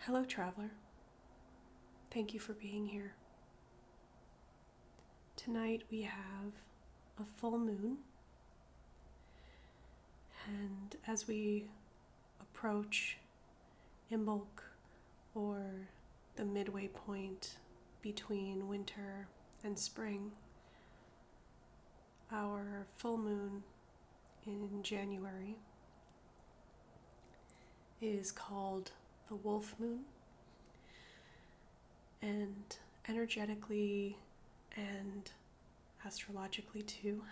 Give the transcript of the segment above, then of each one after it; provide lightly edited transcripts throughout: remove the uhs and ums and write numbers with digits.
Hello, traveler. Thank you for being here. Tonight we have a full moon, and as we approach Imbolc, or the midway point between winter and spring, our full moon in January is called the wolfmoon, and energetically and astrologically too,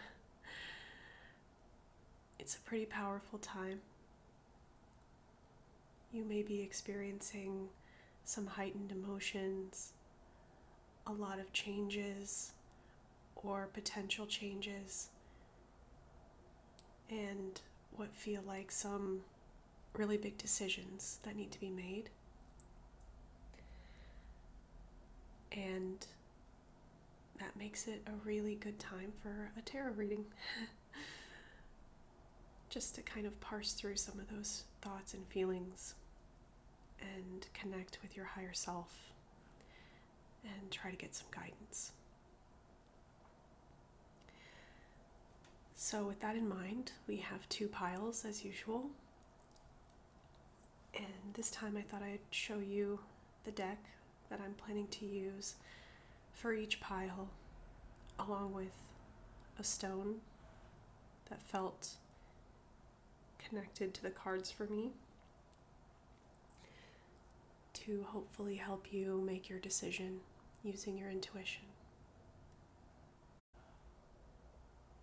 it's a pretty powerful time. You may be experiencing some heightened emotions, a lot of changes or potential changes, and what feel like some really big decisions that need to be made. And that makes it a really good time for a tarot reading. Just to kind of parse through some of those thoughts and feelings and connect with your higher self and try to get some guidance. So with that in mind, we have two piles as usual. And this time I thought I'd show you the deck that I'm planning to use for each pile, along with a stone that felt connected to the cards for me, to hopefully help you make your decision using your intuition.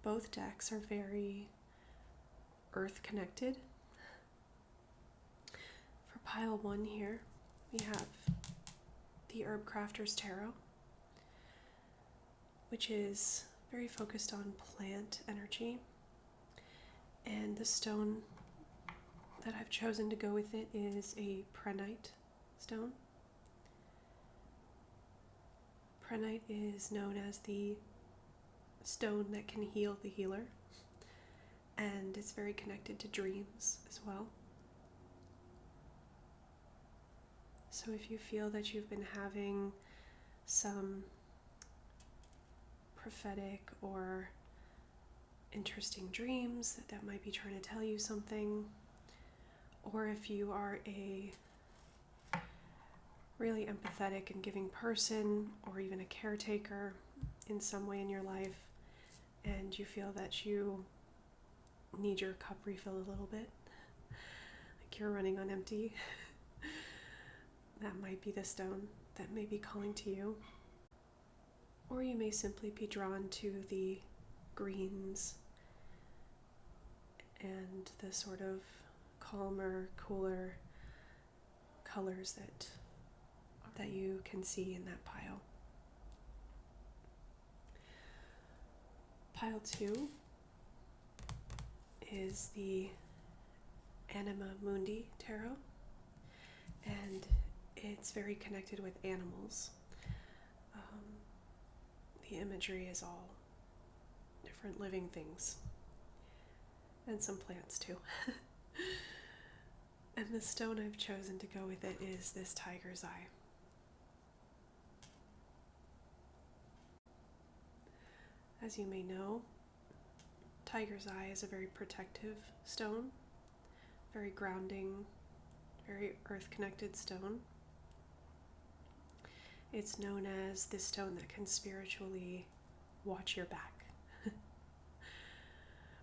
Both decks are very earth connected. For pile 1 here, we have the Herbcrafter's Tarot, which is very focused on plant energy. And the stone that I've chosen to go with it is a prehnite stone. Prehnite is known as the stone that can heal the healer, and it's very connected to dreams as well. So if you feel that you've been having some prophetic or interesting dreams that might be trying to tell you something, or if you are a really empathetic and giving person, or even a caretaker in some way in your life, and you feel that you need your cup refilled a little bit, like you're running on empty, that might be the stone that may be calling to you. Or you may simply be drawn to the greens and the sort of calmer, cooler colors that you can see in that pile. Pile 2 is the Anima Mundi tarot, and it's very connected with animals. The imagery is all different living things, and some plants too. And the stone I've chosen to go with it is this tiger's eye. As you may know, tiger's eye is a very protective stone, very grounding, very earth-connected stone. It's known as this stone that can spiritually watch your back.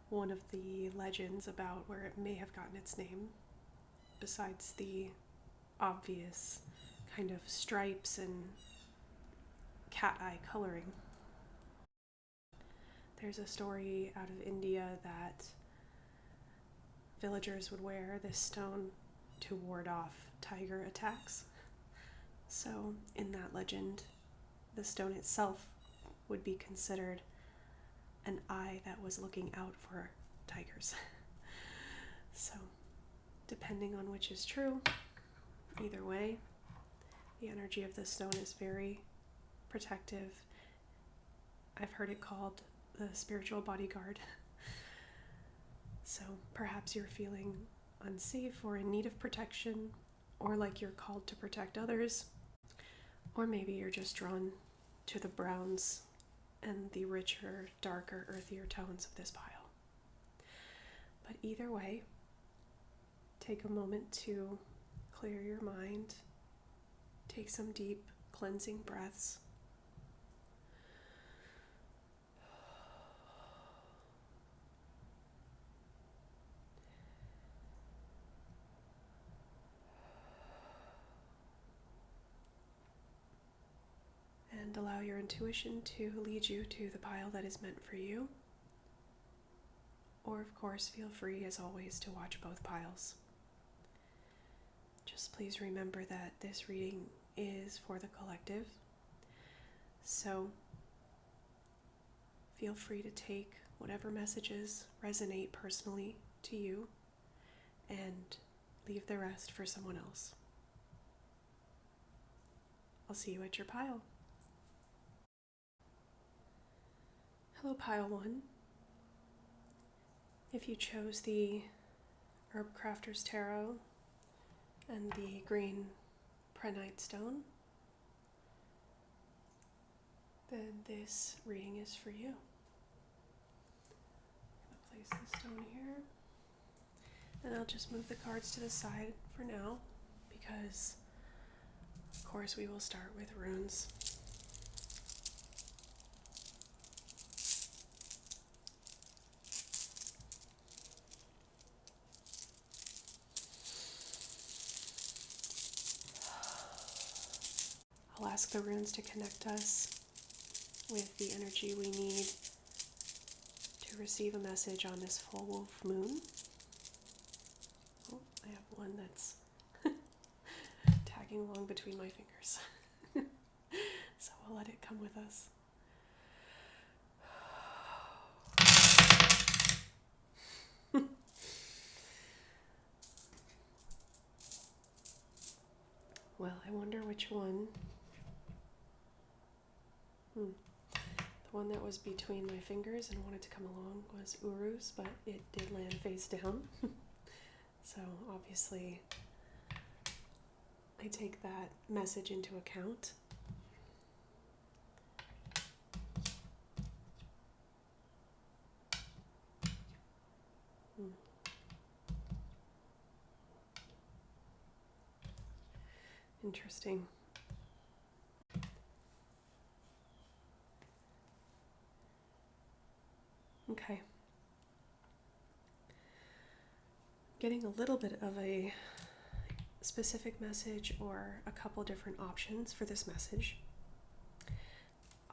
One of the legends about where it may have gotten its name, besides the obvious kind of stripes and cat eye coloring, there's a story out of India that villagers would wear this stone to ward off tiger attacks. So in that legend, the stone itself would be considered an eye that was looking out for tigers. So depending on which is true, either way, the energy of this stone is very protective. I've heard it called the spiritual bodyguard. So perhaps you're feeling unsafe or in need of protection, or like you're called to protect others, or maybe you're just drawn to the browns and the richer, darker, earthier tones of this pile. But either way, take a moment to clear your mind, take some deep cleansing breaths. And allow your intuition to lead you to the pile that is meant for you. Or, of course, feel free, as always, to watch both piles. Just please remember that this reading is for the collective. So, feel free to take whatever messages resonate personally to you and leave the rest for someone else. I'll see you at your pile. Hello, Pile 1. If you chose the Herbcrafter's Tarot and the green Prenite stone, then this reading is for you. I'm going to place the stone here, and I'll just move the cards to the side for now, because of course we will start with runes. I'll ask the runes to connect us with the energy we need to receive a message on this full wolf moon. Oh, I have one that's tagging along between my fingers. So I'll let it come with us. Well, I wonder which one. The one that was between my fingers and wanted to come along was Uru's, but it did land face down. So obviously I take that message into account. Interesting. Okay. Getting a little bit of a specific message or a couple different options for this message.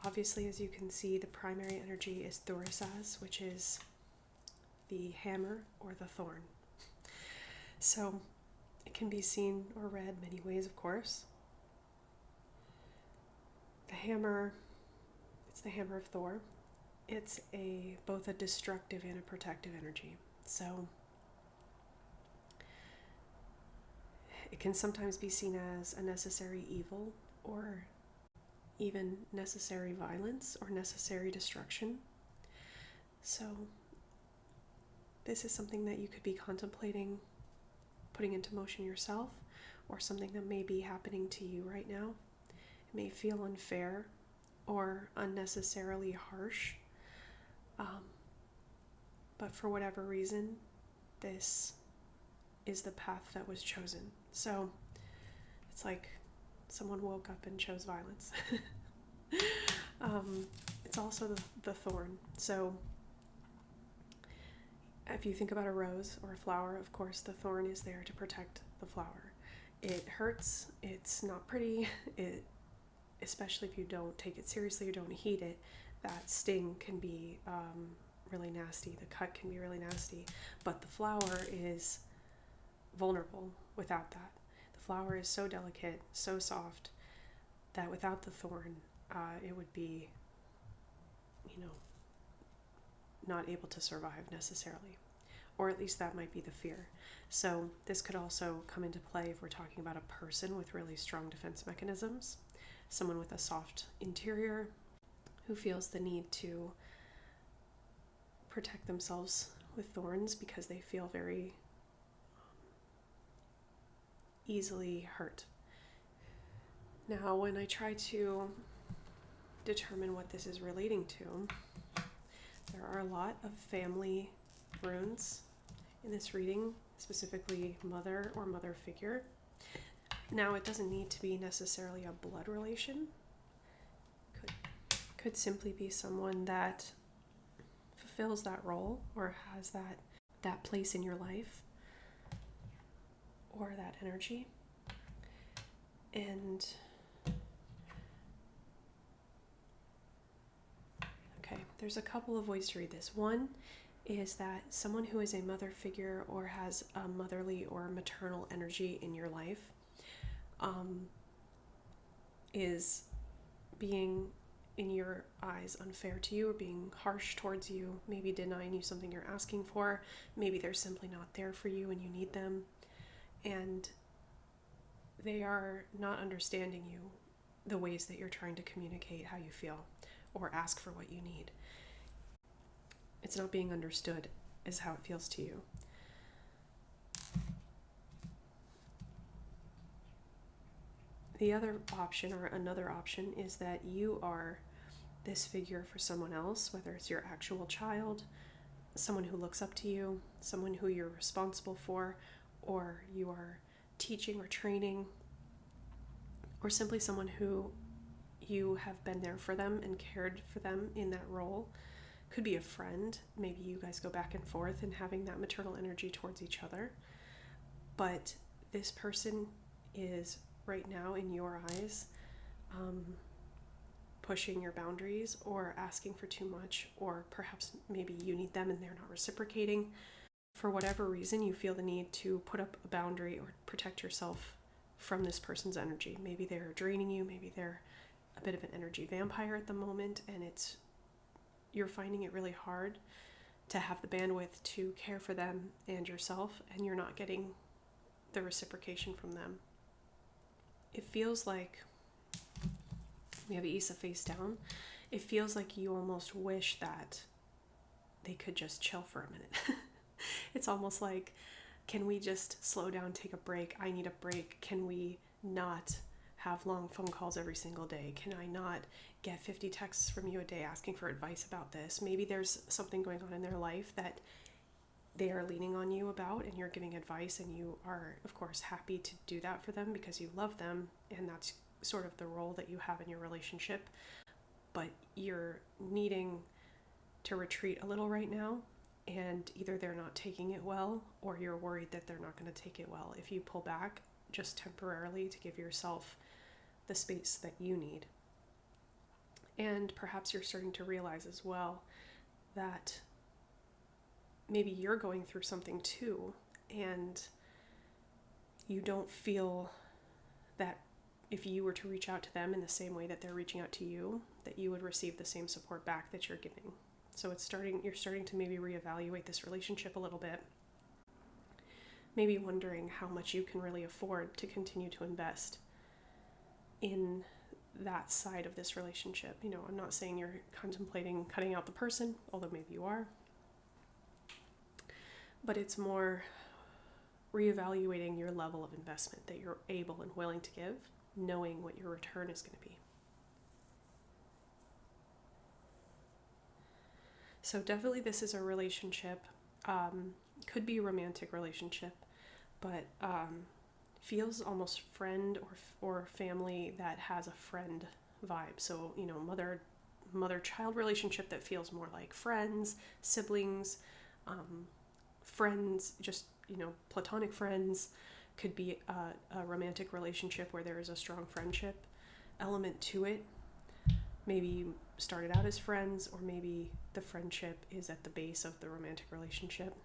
Obviously, as you can see, the primary energy is Thurisaz, which is the hammer or the thorn. So it can be seen or read many ways, of course. The hammer, it's the hammer of Thor. It's both a destructive and a protective energy. So it can sometimes be seen as a necessary evil, or even necessary violence or necessary destruction. So this is something that you could be contemplating putting into motion yourself, or something that may be happening to you right now. It may feel unfair or unnecessarily harsh, but for whatever reason, this is the path that was chosen. So it's like someone woke up and chose violence. It's also the thorn. So if you think about a rose or a flower, of course the thorn is there to protect the flower. It hurts, it's not pretty, especially if you don't take it seriously or don't heed it, that sting can be really nasty, the cut can be really nasty, but the flower is vulnerable without that. The flower is so delicate, so soft, that without the thorn, it would be, not able to survive necessarily. Or at least that might be the fear. So this could also come into play if we're talking about a person with really strong defense mechanisms, someone with a soft interior who feels the need to protect themselves with thorns because they feel very easily hurt. Now, when I try to determine what this is relating to, there are a lot of family runes in this reading, specifically mother or mother figure. Now, it doesn't need to be necessarily a blood relation. Could simply be someone that fulfills that role or has that place in your life or that energy. And okay, there's a couple of ways to read this. One is that someone who is a mother figure or has a motherly or maternal energy in your life is being, in your eyes, unfair to you or being harsh towards you, maybe denying you something you're asking for. Maybe they're simply not there for you and you need them. And they are not understanding you the ways that you're trying to communicate how you feel or ask for what you need. It's not being understood is how it feels to you. The other option, or another option, is that you are this figure for someone else, whether it's your actual child, someone who looks up to you, someone who you're responsible for, or you are teaching or training, or simply someone who you have been there for them and cared for them in that role. Could be a friend. Maybe you guys go back and forth in having that maternal energy towards each other. But this person is right now, in your eyes, pushing your boundaries or asking for too much, or perhaps maybe you need them and they're not reciprocating. For whatever reason, you feel the need to put up a boundary or protect yourself from this person's energy. Maybe they're draining you, maybe they're a bit of an energy vampire at the moment, and you're finding it really hard to have the bandwidth to care for them and yourself, and you're not getting the reciprocation from them. It feels like, we have Isa face down, it feels like you almost wish that they could just chill for a minute. It's almost like, can we just slow down, take a break? I need a break. Can we not have long phone calls every single day? Can I not get 50 texts from you a day asking for advice about this? Maybe there's something going on in their life that they are leaning on you about, and you're giving advice, and you are, of course, happy to do that for them because you love them, and that's sort of the role that you have in your relationship. But you're needing to retreat a little right now, and either they're not taking it well, or you're worried that they're not going to take it well if you pull back just temporarily to give yourself the space that you need. And perhaps you're starting to realize as well that maybe you're going through something too, and you don't feel that if you were to reach out to them in the same way that they're reaching out to you, that you would receive the same support back that you're giving. So you're starting to maybe reevaluate this relationship a little bit. Maybe wondering how much you can really afford to continue to invest in that side of this relationship. You know, I'm not saying you're contemplating cutting out the person, although maybe you are. But it's more reevaluating your level of investment that you're able and willing to give, knowing what your return is going to be. So definitely this is a relationship, could be a romantic relationship, but feels almost friend or family that has a friend vibe. So, you know, mother-child relationship that feels more like friends, siblings, friends, just, you know, platonic friends. Could be a romantic relationship where there is a strong friendship element to it. Maybe you started out as friends, or maybe the friendship is at the base of the romantic relationship,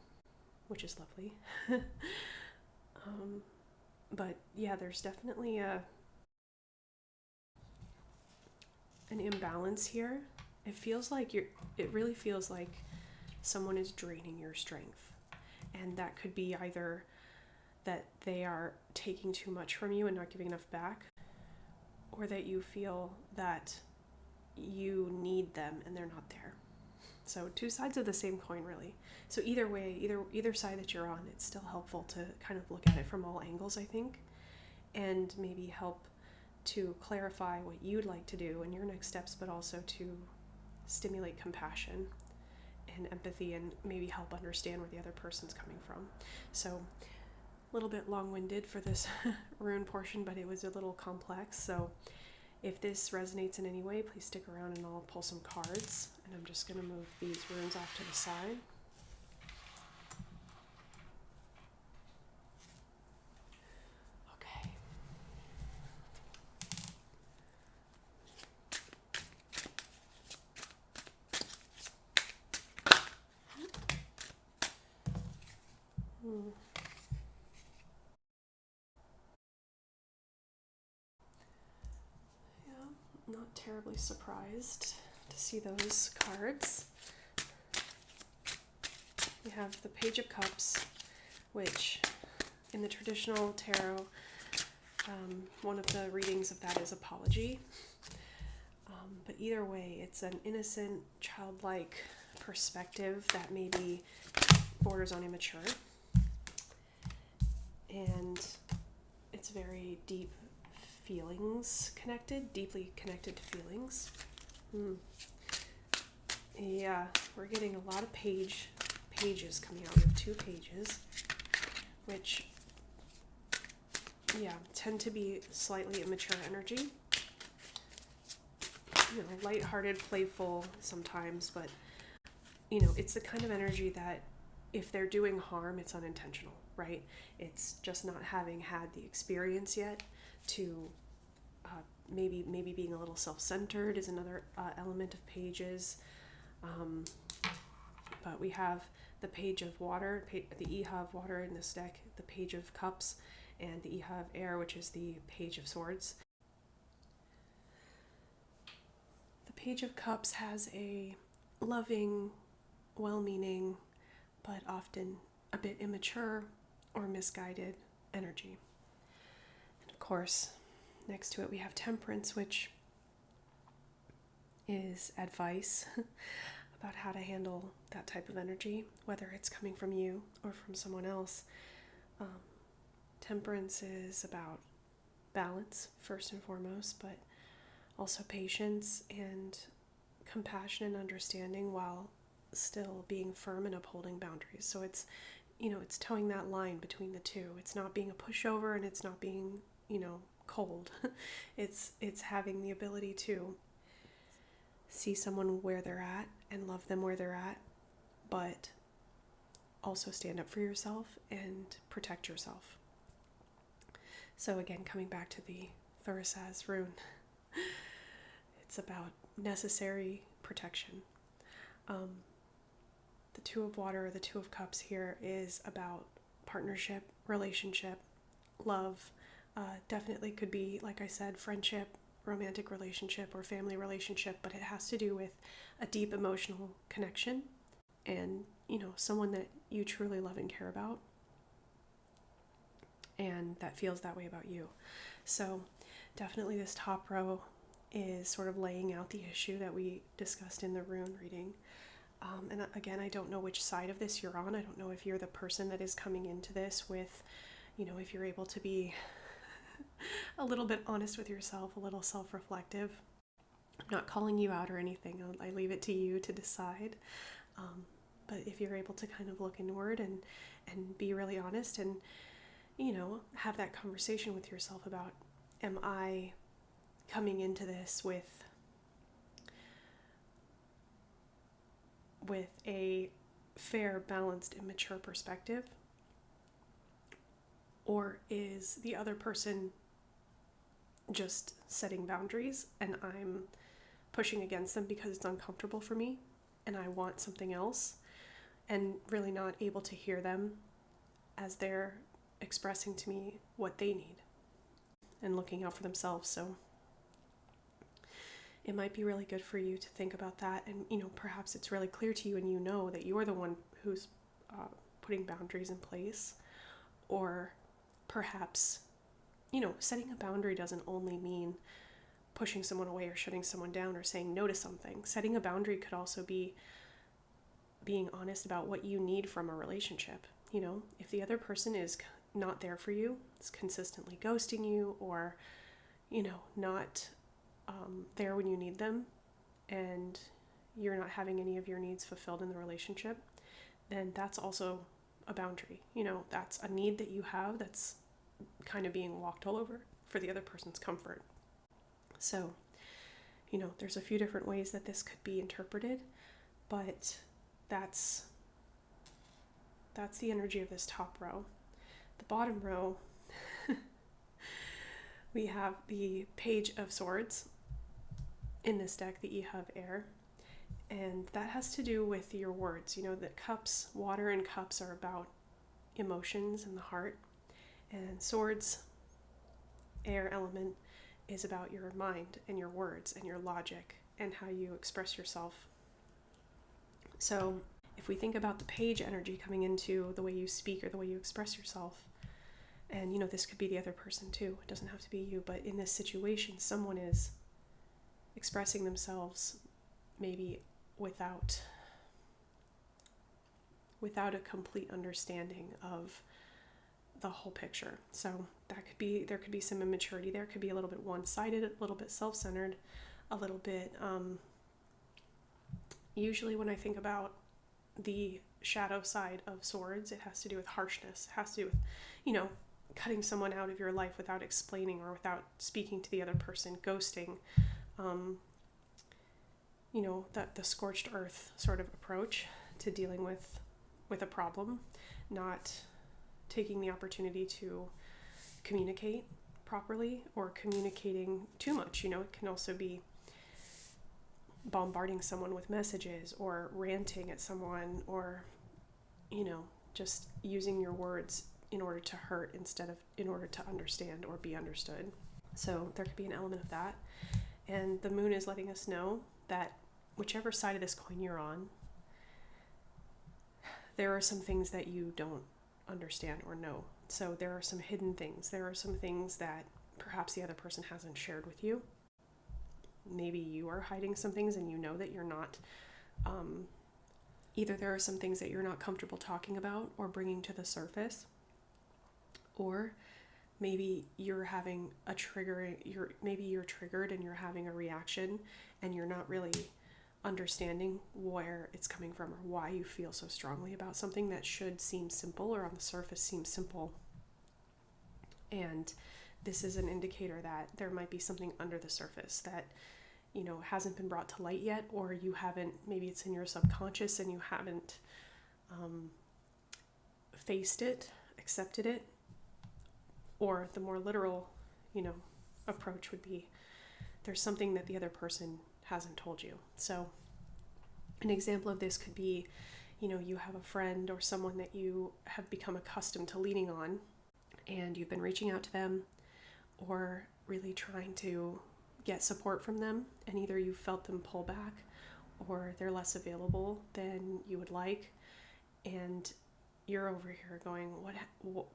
which is lovely. But yeah, there's definitely an imbalance here. It really feels like someone is draining your strength. And that could be either that they are taking too much from you and not giving enough back, or that you feel that you need them and they're not there. So two sides of the same coin, really. So either way, either side that you're on, it's still helpful to kind of look at it from all angles, I think. and maybe help to clarify what you'd like to do in your next steps, but also to stimulate compassion and empathy and maybe help understand where the other person's coming from. So a little bit long-winded for this rune portion, but it was a little complex. So if this resonates in any way, please stick around and I'll pull some cards. And I'm just going to move these runes off to the side. Okay. Yeah, not terribly surprised to see those cards. We have the Page of Cups, which in the traditional tarot, one of the readings of that is apology. But either way, it's an innocent, childlike perspective that maybe borders on immature. And it's very deep feelings connected, deeply connected to feelings. Yeah, we're getting a lot of pages coming out. We have 2 pages, which, yeah, tend to be slightly immature energy. You know, lighthearted, playful sometimes, but, you know, it's the kind of energy that if they're doing harm, it's unintentional, right? It's just not having had the experience yet to maybe being a little self-centered is another element of pages. But we have the Page of Water, the Iha of Water in this deck, the Page of Cups, and the Iha of Air, which is the Page of Swords. The Page of Cups has a loving, well-meaning, but often a bit immature or misguided energy. And of course, next to it we have Temperance, which is advice about how to handle that type of energy, whether it's coming from you or from someone else. Temperance is about balance, first and foremost, but also patience and compassion and understanding while still being firm and upholding boundaries. So it's, you know, it's towing that line between the two. It's not being a pushover and it's not being, you know, cold. It's having the ability to see someone where they're at and love them where they're at, but also stand up for yourself and protect yourself. So again, coming back to the Thurisaz rune, it's about necessary protection. The Two of Water, the Two of Cups here is about partnership, relationship, love. Definitely could be, like I said, friendship, romantic relationship, or family relationship, but it has to do with a deep emotional connection and, you know, someone that you truly love and care about and that feels that way about you. So definitely this top row is sort of laying out the issue that we discussed in the rune reading. And again, I don't know which side of this you're on. I don't know if you're the person that is coming into this with, you know, if you're able to be a little bit honest with yourself, a little self-reflective. I'm not calling you out or anything. I leave it to you to decide. But if you're able to kind of look inward and be really honest and, you know, have that conversation with yourself about, am I coming into this with a fair, balanced, and mature perspective? Or is the other person just setting boundaries and I'm pushing against them because it's uncomfortable for me and I want something else, and really not able to hear them as they're expressing to me what they need and looking out for themselves? So it might be really good for you to think about that, and, you know, perhaps it's really clear to you and you know that you're the one who's putting boundaries in place. Or perhaps, you know, setting a boundary doesn't only mean pushing someone away or shutting someone down or saying no to something. Setting a boundary could also be being honest about what you need from a relationship. You know, if the other person is not there for you, is consistently ghosting you, or, not there when you need them, and you're not having any of your needs fulfilled in the relationship, then that's also a boundary. That's a need that you have that's kind of being walked all over for the other person's comfort. So, there's a few different ways that this could be interpreted, but that's the energy of this top row. The bottom row, we have the Page of Swords in this deck, the E of Air, and that has to do with your words. That cups, water and cups are about emotions and the heart, and swords, air element, is about your mind and your words and your logic and how you express yourself. So if we think about the page energy coming into the way you speak or the way you express yourself, and this could be the other person too, it doesn't have to be you, but in this situation, someone is expressing themselves maybe without a complete understanding of the whole picture. So there could be some immaturity there. It could be a little bit one-sided, a little bit self-centered, a little bit, usually when I think about the shadow side of swords, it has to do with harshness. It has to do with, cutting someone out of your life without explaining or without speaking to the other person, ghosting, the scorched earth sort of approach to dealing with a problem, not taking the opportunity to communicate properly or communicating too much. It can also be bombarding someone with messages or ranting at someone, or, just using your words in order to hurt instead of in order to understand or be understood. So there could be an element of that. And the moon is letting us know that whichever side of this coin you're on, there are some things that you don't understand or know. So there are some hidden things. There are some things that perhaps the other person hasn't shared with you. Maybe you are hiding some things and that you're not. Either there are some things that you're not comfortable talking about or bringing to the surface, or maybe you're having a trigger. Maybe you're triggered and you're having a reaction, and you're not really understanding where it's coming from or why you feel so strongly about something that should seem simple or on the surface seems simple. And this is an indicator that there might be something under the surface that, hasn't been brought to light yet, or you haven't, maybe it's in your subconscious and you haven't faced it, accepted it. Or the more literal, approach would be there's something that the other person hasn't told you. So an example of this could be, you have a friend or someone that you have become accustomed to leaning on, and you've been reaching out to them or really trying to get support from them, and either you felt them pull back or they're less available than you would like, and you're over here going,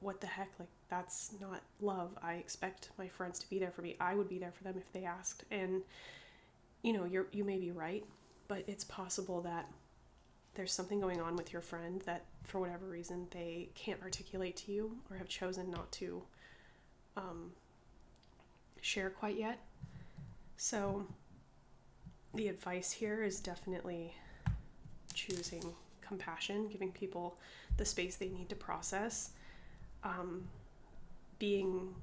what the heck? Like, that's not love. I expect my friends to be there for me. I would be there for them if they asked. And you may be right, but it's possible that there's something going on with your friend that for whatever reason they can't articulate to you or have chosen not to share quite yet. So the advice here is definitely choosing compassion, giving people the space they need to process, being,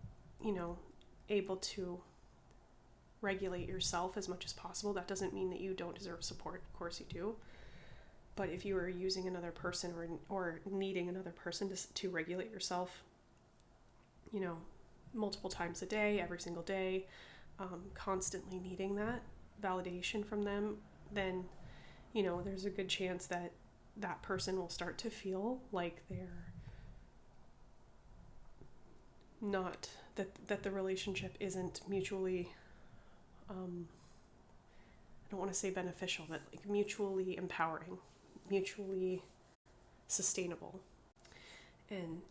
able to regulate yourself as much as possible. That doesn't mean that you don't deserve support. Of course you do. But if you are using another person or needing another person to regulate yourself, multiple times a day, every single day, constantly needing that validation from them, then, there's a good chance that that person will start to feel like they're not, that the relationship isn't mutually, I don't want to say beneficial, but like mutually empowering, mutually sustainable. And,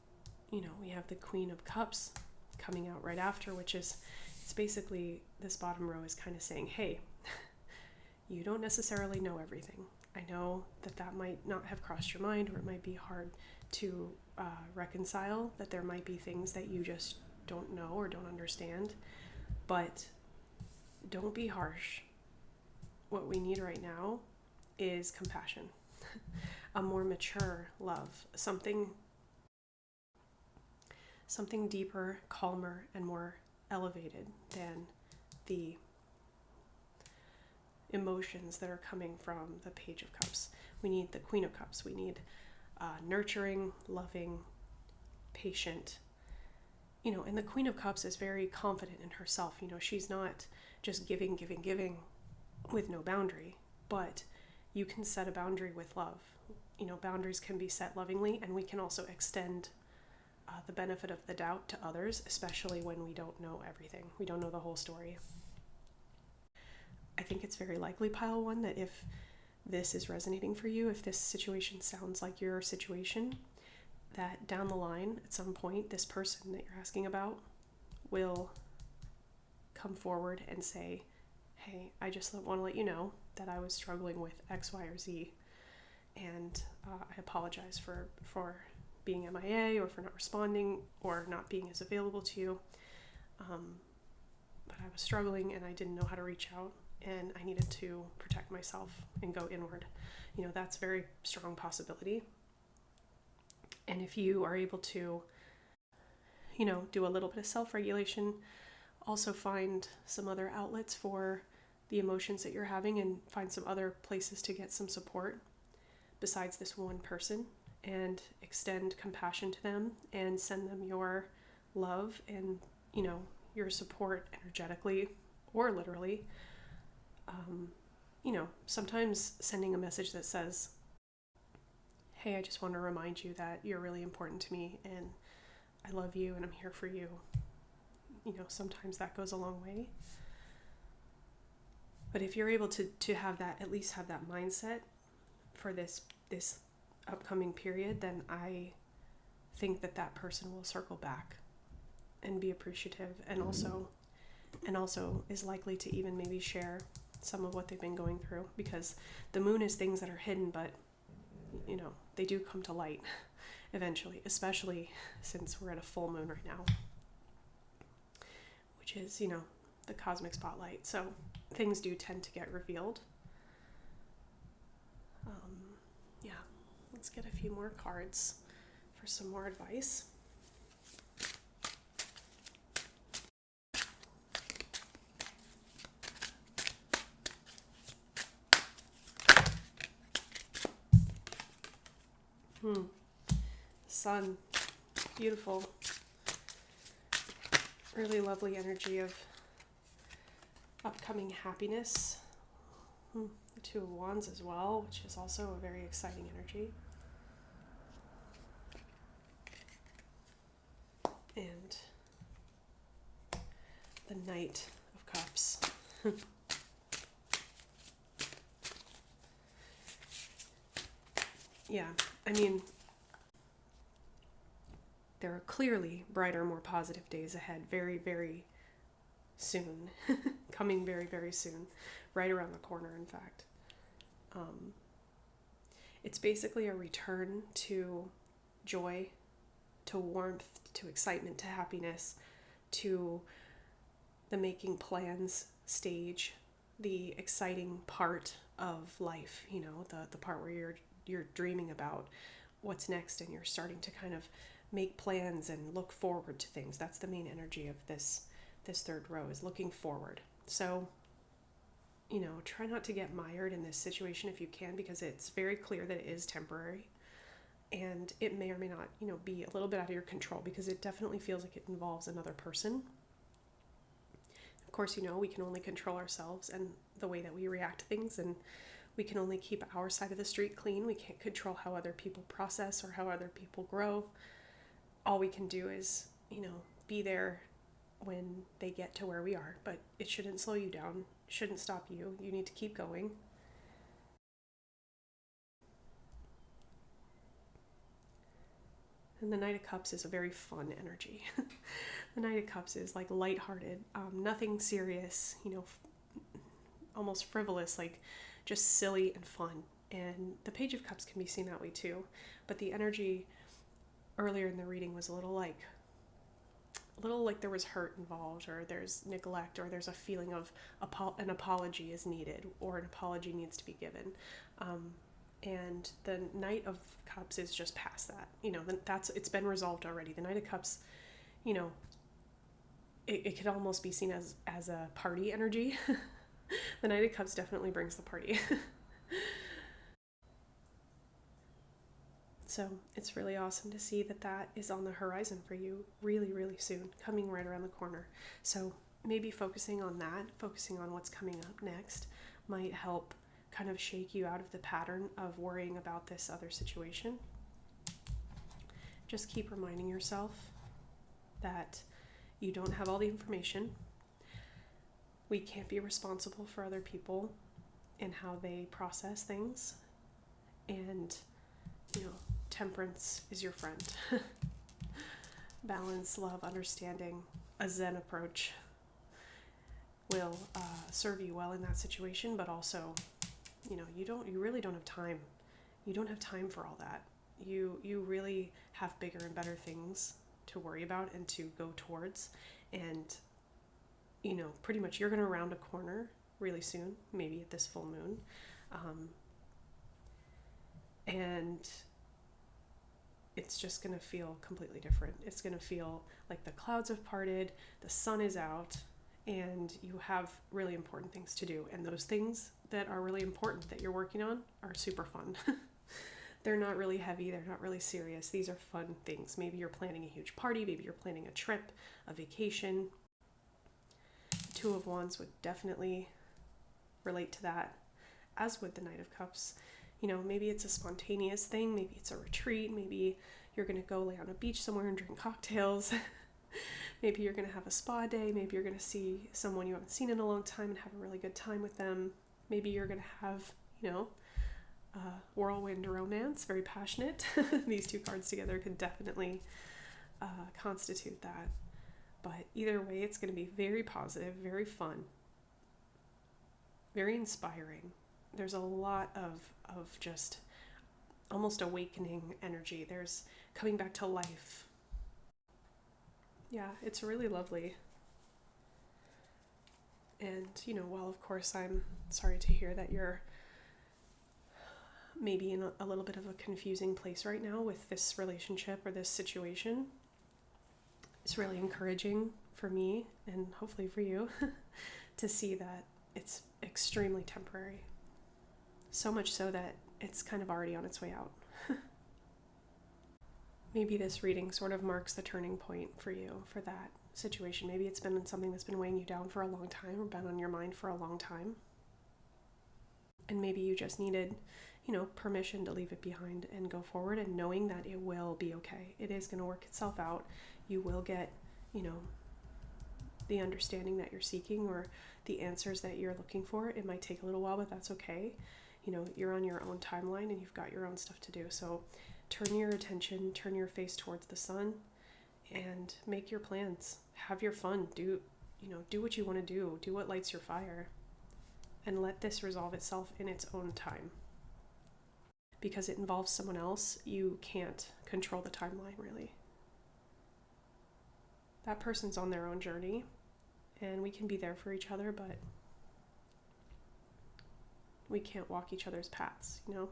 we have the Queen of Cups coming out right after, which is, it's basically, this bottom row is kind of saying, hey, You don't necessarily know everything. I know that might not have crossed your mind, or it might be hard to reconcile, that there might be things that you just don't know or don't understand, but don't be harsh. What we need right now is compassion, a more mature love, something deeper, calmer, and more elevated than the emotions that are coming from the Page of Cups. We need the Queen of Cups. We need nurturing, loving, patient. And the Queen of Cups is very confident in herself. She's not just giving with no boundary, but you can set a boundary with love. Boundaries can be set lovingly, and we can also extend the benefit of the doubt to others, especially when we don't know everything. We don't know the whole story. I think it's very likely, Pile 1, that if this is resonating for you, if this situation sounds like your situation, that down the line, at some point, this person that you're asking about will come forward and say, hey, I just want to let you know that I was struggling with X, Y, or Z, and I apologize for being MIA, or for not responding, or not being as available to you, but I was struggling and I didn't know how to reach out, and I needed to protect myself and go inward. That's a very strong possibility. And if you are able to, do a little bit of self-regulation, also find some other outlets for the emotions that you're having, and find some other places to get some support besides this one person, and extend compassion to them and send them your love and, your support energetically or literally. Sometimes sending a message that says, hey, I just want to remind you that you're really important to me, and I love you, and I'm here for you. Sometimes that goes a long way. But if you're able to have that, at least have that mindset for this upcoming period, then I think that person will circle back and be appreciative, and also is likely to even maybe share some of what they've been going through, because the moon is things that are hidden, but they do come to light eventually, especially since we're at a full moon right now, which is, the cosmic spotlight. So things do tend to get revealed. Let's get a few more cards for some more advice. Sun, beautiful, really lovely energy of upcoming happiness. The Two of Wands as well, which is also a very exciting energy. And the Knight of Cups. Yeah, there are clearly brighter, more positive days ahead, very, very soon. Coming very, very soon. Right around the corner, in fact. It's basically a return to joy, to warmth, to excitement, to happiness, to the making plans stage, the exciting part of life, the part where you're dreaming about what's next, and you're starting to kind of make plans and look forward to things. That's the main energy of this third row, is looking forward. So, try not to get mired in this situation if you can, because it's very clear that it is temporary, and it may or may not, be a little bit out of your control, because it definitely feels like it involves another person. Of course, we can only control ourselves and the way that we react to things, and we can only keep our side of the street clean. We can't control how other people process or how other people grow. All we can do is, be there when they get to where we are, but it shouldn't slow you down, shouldn't stop you. You need to keep going. And the Knight of Cups is a very fun energy. The Knight of Cups is like lighthearted, nothing serious, almost frivolous, like just silly and fun. And the Page of Cups can be seen that way too. But the energy earlier in the reading was a little like there was hurt involved, or there's neglect, or there's a feeling of an apology is needed, or an apology needs to be given. And the Knight of Cups is just past that. It's been resolved already. The Knight of Cups, it could almost be seen as a party energy. The Knight of Cups definitely brings the party. So it's really awesome to see that is on the horizon for you really, really soon, coming right around the corner. So maybe focusing on that, focusing on what's coming up next, might help kind of shake you out of the pattern of worrying about this other situation. Just keep reminding yourself that you don't have all the information. We can't be responsible for other people and how they process things. And, temperance is your friend. Balance, love, understanding, a Zen approach will serve you well in that situation, but also, you really don't have time. You don't have time for all that. You really have bigger and better things to worry about and to go towards. And, pretty much you're going to round a corner really soon, maybe at this full moon. And it's just going to feel completely different. It's going to feel like the clouds have parted, the sun is out, and you have really important things to do. And those things that are really important that you're working on are super fun. They're not really heavy. They're not really serious. These are fun things. Maybe you're planning a huge party. Maybe you're planning a trip, a vacation. Two of Wands would definitely relate to that, as would the Knight of Cups. Maybe it's a spontaneous thing. Maybe it's a retreat. Maybe you're going to go lay on a beach somewhere and drink cocktails. Maybe you're going to have a spa day. Maybe you're going to see someone you haven't seen in a long time and have a really good time with them. Maybe you're going to have, whirlwind romance, very passionate. These two cards together could definitely constitute that. But either way, it's going to be very positive, very fun, very inspiring. There's a lot of just almost awakening energy. There's coming back to life. Yeah, it's really lovely. And, while of course I'm sorry to hear that you're maybe in a little bit of a confusing place right now with this relationship or this situation, it's really encouraging for me, and hopefully for you, to see that it's extremely temporary. So much so that it's kind of already on its way out. Maybe this reading sort of marks the turning point for you, for that situation. Maybe it's been something that's been weighing you down for a long time, or been on your mind for a long time. And maybe you just needed, permission to leave it behind and go forward, and knowing that it will be okay. It is going to work itself out. You will get, the understanding that you're seeking, or the answers that you're looking for. It might take a little while, but that's okay. You're on your own timeline and you've got your own stuff to do. So turn your attention, turn your face towards the sun, and make your plans. Have your fun. Do what you want to do. Do what lights your fire. And let this resolve itself in its own time. Because it involves someone else, you can't control the timeline, really. That person's on their own journey, and we can be there for each other, but we can't walk each other's paths, All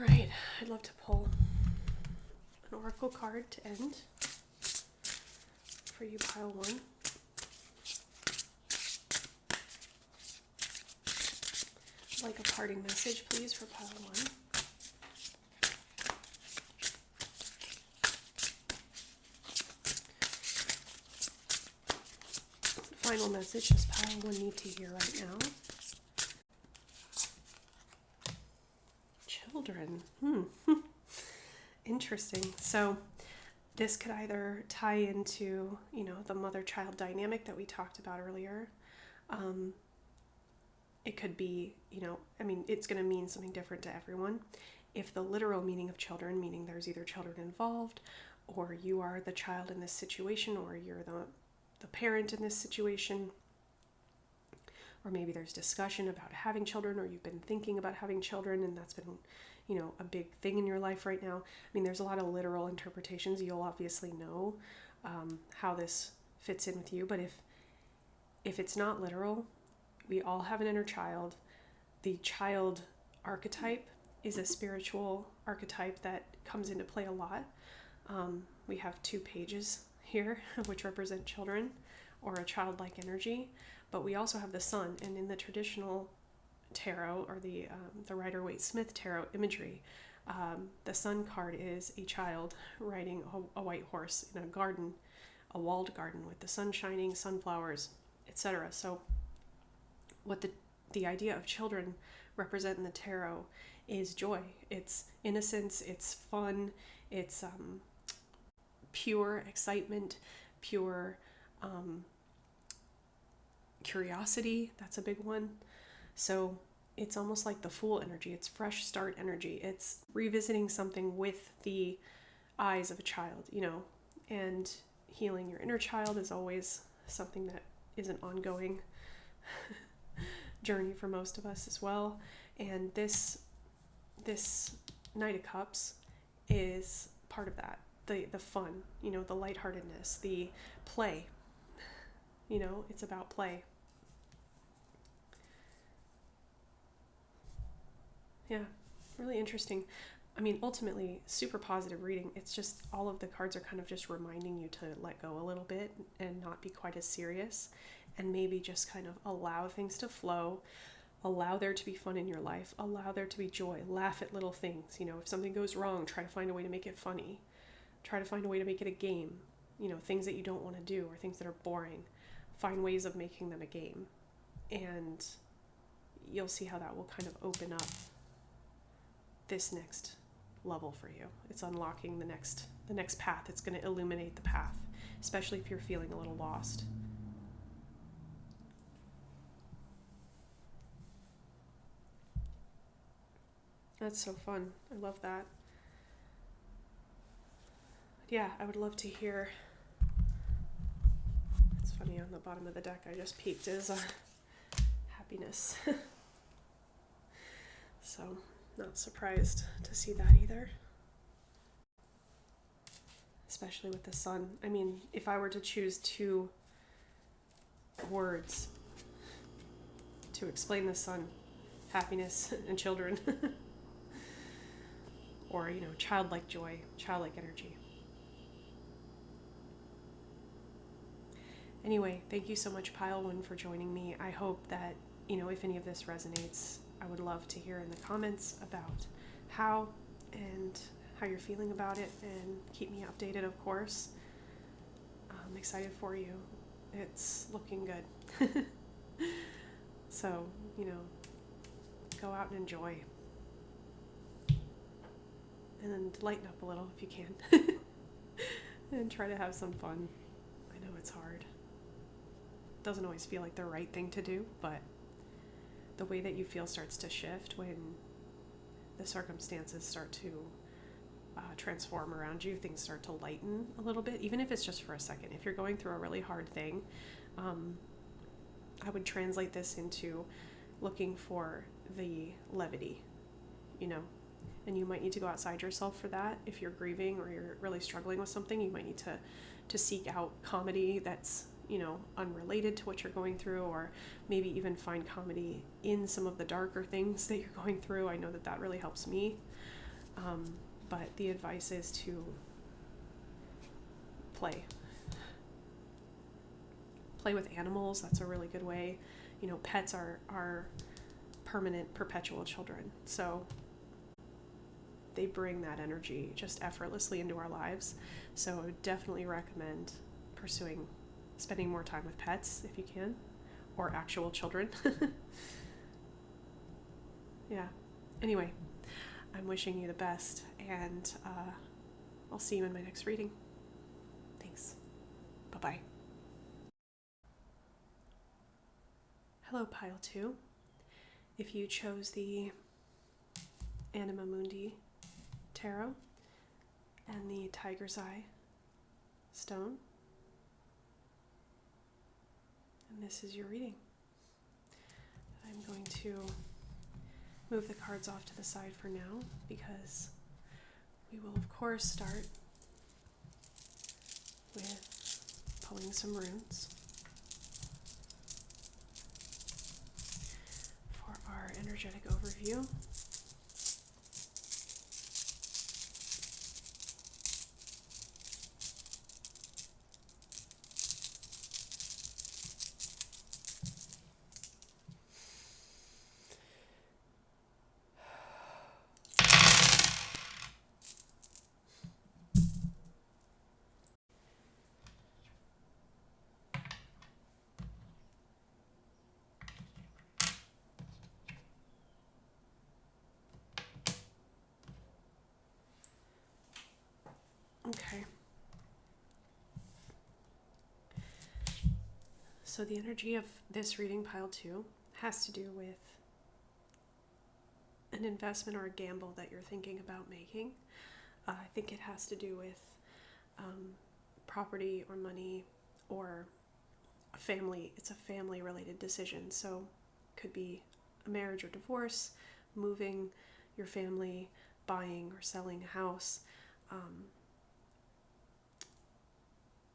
right, I'd love to pull an oracle card to end for you, pile one. I'd like a parting message, please, for pile one. Final message does pile one need to hear right now? Children. Interesting. So this could either tie into, the mother-child dynamic that we talked about earlier. It could be, it's going to mean something different to everyone. If the literal meaning of children, meaning there's either children involved, or you are the child in this situation, or you're the parent in this situation, or maybe there's discussion about having children, or you've been thinking about having children and that's been, a big thing in your life right now. I mean, there's a lot of literal interpretations. You'll obviously know how this fits in with you, but if it's not literal, we all have an inner child. The child archetype is a spiritual archetype that comes into play a lot. We have 2 pages here which represent children or a childlike energy, but we also have the sun. And in the traditional tarot, or the Rider-Waite-Smith tarot imagery, the sun card is a child riding a white horse in a garden, a walled garden with the sun shining, sunflowers, etc. So what the idea of children represent in the tarot is joy. It's innocence, it's fun, it's pure excitement, pure curiosity. That's a big one. So it's almost like the Fool energy. It's fresh start energy. It's revisiting something with the eyes of a child, and healing your inner child is always something that is an ongoing journey for most of us as well. And this Knight of Cups is part of that. The fun, the lightheartedness, the play. It's about play. Yeah, really interesting. I mean, ultimately, super positive reading. It's just all of the cards are kind of just reminding you to let go a little bit and not be quite as serious, and maybe just kind of allow things to flow, allow there to be fun in your life, allow there to be joy, laugh at little things. If something goes wrong, try to find a way to make it funny. Try to find a way to make it a game. Things that you don't want to do or things that are boring. Find ways of making them a game. And you'll see how that will kind of open up this next level for you. It's unlocking the next path. It's going to illuminate the path, especially if you're feeling a little lost. That's so fun. I love that. Yeah, I would love to hear. It's funny, on the bottom of the deck I just peeked is happiness. So, not surprised to see that either. Especially with the sun. I mean, if I were to choose 2 words to explain the sun, happiness and children, or, childlike joy, childlike energy. Anyway, thank you so much, Pile 1, for joining me. I hope that, if any of this resonates, I would love to hear in the comments about how you're feeling about it, and keep me updated, of course. I'm excited for you. It's looking good. So, go out and enjoy. And then lighten up a little if you can. And try to have some fun. I know it's hard. Doesn't always feel like the right thing to do, but the way that you feel starts to shift when the circumstances start to transform around you. Things start to lighten a little bit, even if it's just for a second. If you're going through a really hard thing, I would translate this into looking for the levity, and you might need to go outside yourself for that. If you're grieving or you're really struggling with something, you might need to seek out comedy that's unrelated to what you're going through, or maybe even find comedy in some of the darker things that you're going through. I know that really helps me. But the advice is to play with animals. That's a really good way. Pets are permanent, perpetual children. So they bring that energy just effortlessly into our lives. So I would definitely recommend spending more time with pets if you can, or actual children. Yeah. Anyway, I'm wishing you the best, and I'll see you in my next reading. Thanks. Bye-bye. Hello, Pile 2. If you chose the Anima Mundi Tarot and the Tiger's Eye stone. And this is your reading. I'm going to move the cards off to the side for now because we will, of course, start with pulling some runes for our energetic overview. Okay. So the energy of this reading, pile 2, has to do with an investment or a gamble that you're thinking about making. I think it has to do with property or money or a family. It's a family related decision. So it could be a marriage or divorce, moving your family, buying or selling a house,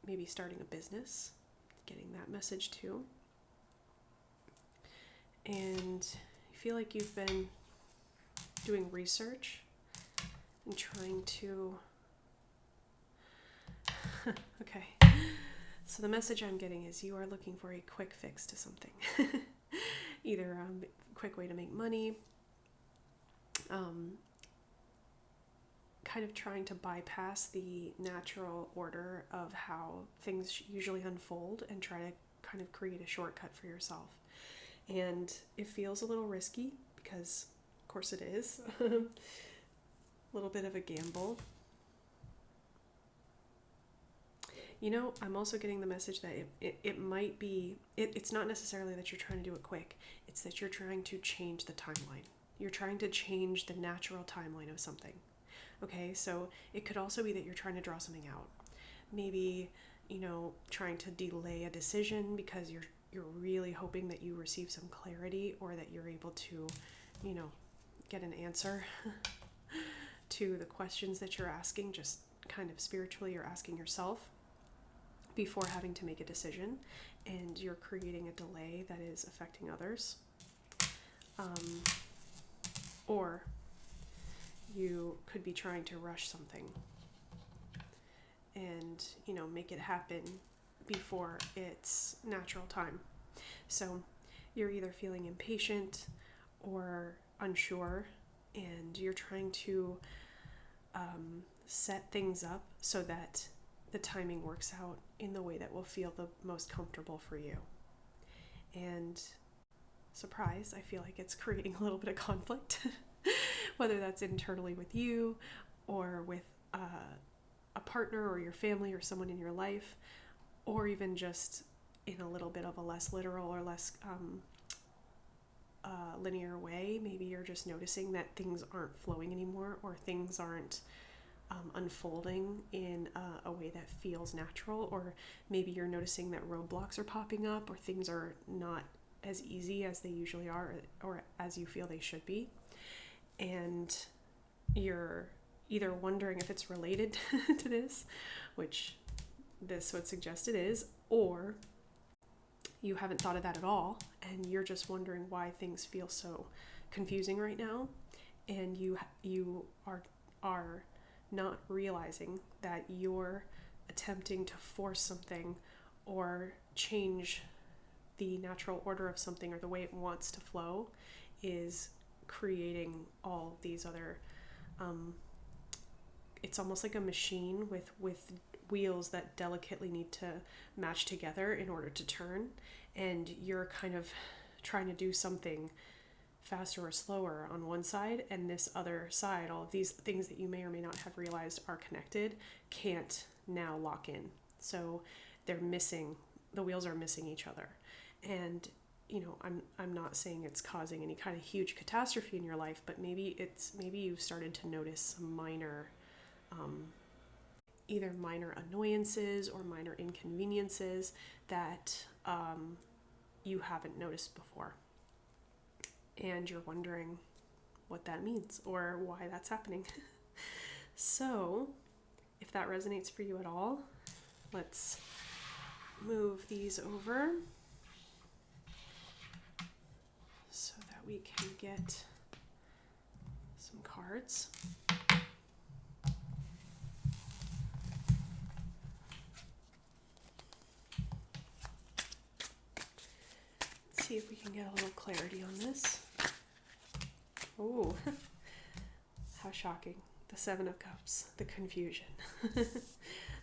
maybe starting a business, getting that message too. And you feel like you've been doing research and trying to okay, so the message I'm getting is you are looking for a quick fix to something. Either a quick way to make money, kind of trying to bypass the natural order of how things usually unfold and try to kind of create a shortcut for yourself. And it feels a little risky because, of course, it is. A little bit of a gamble. You know, I'm also getting the message that it might be, it's not necessarily that you're trying to do it quick. It's that you're trying to change the timeline. You're trying to change the natural timeline of something. Okay, so it could also be that you're trying to draw something out. Maybe, trying to delay a decision because you're really hoping that you receive some clarity or that you're able to, get an answer to the questions that you're asking, just kind of spiritually you're asking yourself before having to make a decision, and you're creating a delay that is affecting others. Or you could be trying to rush something and, make it happen before its natural time. So you're either feeling impatient or unsure, and you're trying to set things up so that the timing works out in the way that will feel the most comfortable for you. And surprise, I feel like it's creating a little bit of conflict, whether that's internally with you or with a partner or your family or someone in your life, or even just in a little bit of a less literal or less linear way. Maybe you're just noticing that things aren't flowing anymore, or things aren't unfolding in a way that feels natural, or maybe you're noticing that roadblocks are popping up, or things are not as easy as they usually are, or as you feel they should be. And you're either wondering if it's related to this, which this would suggest it is, or you haven't thought of that at all, and you're just wondering why things feel so confusing right now, and you are not realizing that you're attempting to force something or change the natural order of something or the way it wants to flow is creating all these other it's almost like a machine with wheels that delicately need to match together in order to turn, and you're kind of trying to do something faster or slower on one side, and this other side, all of these things that you may or may not have realized are connected, can't now lock in. So they're missing, the wheels are missing each other. And I'm not saying it's causing any kind of huge catastrophe in your life, but maybe you've started to notice some minor either minor annoyances or minor inconveniences that you haven't noticed before. And you're wondering what that means or why that's happening. So, if that resonates for you at all, let's move these over so that we can get some cards. Let's see if we can get a little clarity on this. Oh, how shocking. The Seven of Cups, the confusion,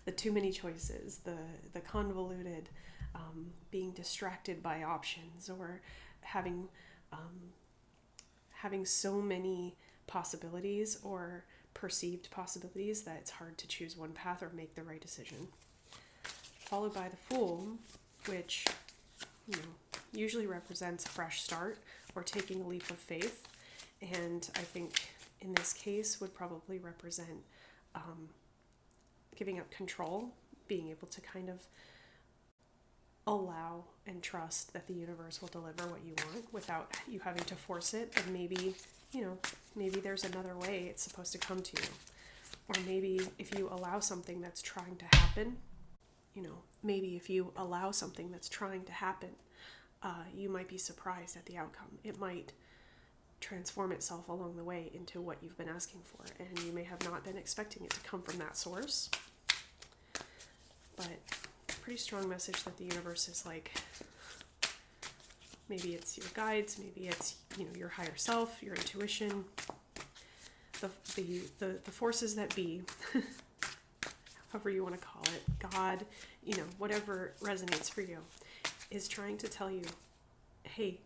the too many choices, the convoluted, being distracted by options, or having so many possibilities or perceived possibilities that it's hard to choose one path or make the right decision. Followed by the Fool, which usually represents a fresh start or taking a leap of faith, and I think in this case would probably represent giving up control, being able to kind of allow and trust that the universe will deliver what you want without you having to force it. And maybe there's another way it's supposed to come to you. Or maybe if you allow something that's trying to happen, you might be surprised at the outcome. It might transform itself along the way into what you've been asking for, and you may have not been expecting it to come from that source. But pretty strong message that the universe is like, maybe it's your guides, maybe it's your higher self, your intuition, the forces that be, however you want to call it, God, whatever resonates for you, is trying to tell you, hey,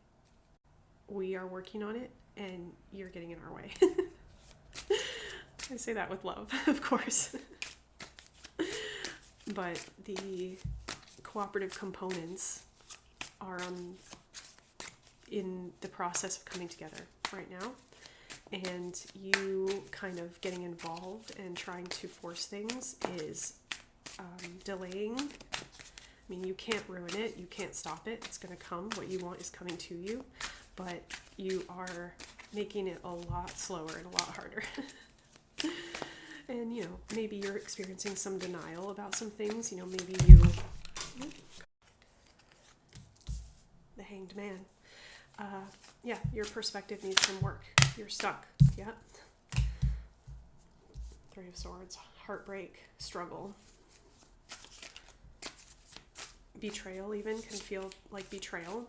we are working on it and you're getting in our way. I say that with love, of course. But the cooperative components are in the process of coming together right now. And you kind of getting involved and trying to force things is delaying. I mean, you can't ruin it. You can't stop it. It's going to come. What you want is coming to you. But you are making it a lot slower and a lot harder. And, maybe you're experiencing some denial about some things. Maybe the Hanged Man. Your perspective needs some work. You're stuck. Yeah. Three of Swords. Heartbreak. Struggle. Betrayal even can feel like betrayal.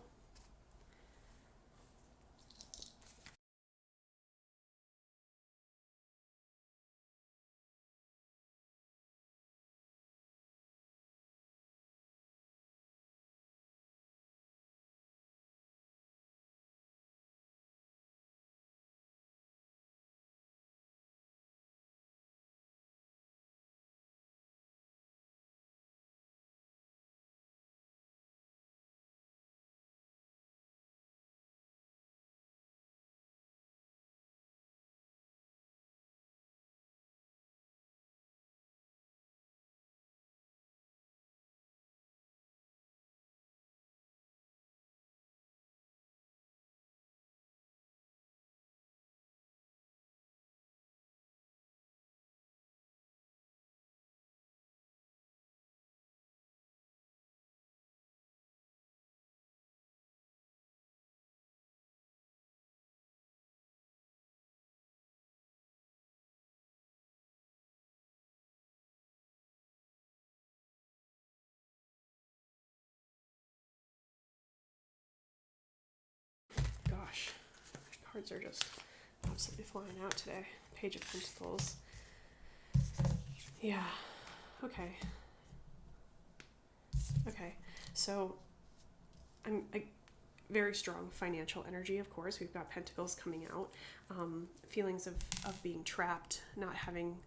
Gosh, cards are just absolutely flying out today. Page of Pentacles. Yeah. Okay. So very strong financial energy, of course. We've got Pentacles coming out. Feelings of being trapped, not having,